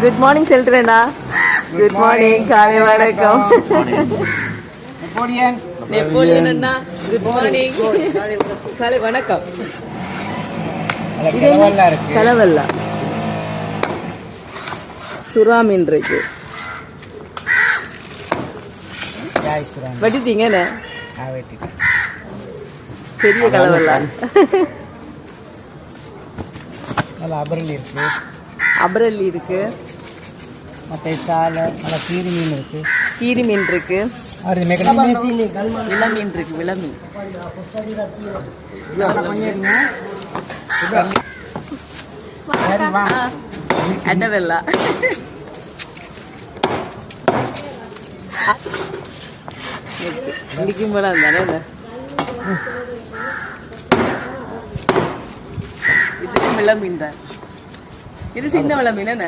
Good morning செல்றேனா. Good morning, காலை வணக்கம். நெப்போலியன் அண்ணா குட் மார்னிங், காலை வணக்கம். கலவல்லா சுறா மீன் இருக்கு. வெட்டிட்டீங்கன்னு பெரிய கலவல்லா. அபரல்லி இருக்கு. ಮತ್ತೆ ಸಾಲ ಅಲ್ಲ ಕೀರಿ ಮೀನು இருக்கு. கீரி மீன் இருக்கு. வில மீன் இருக்கு. வில மீன் அடவெல்லா. இன்னைக்கும் போல தானே. இது வில மீன் தான். இது சின்ன வில மீன் என்ன.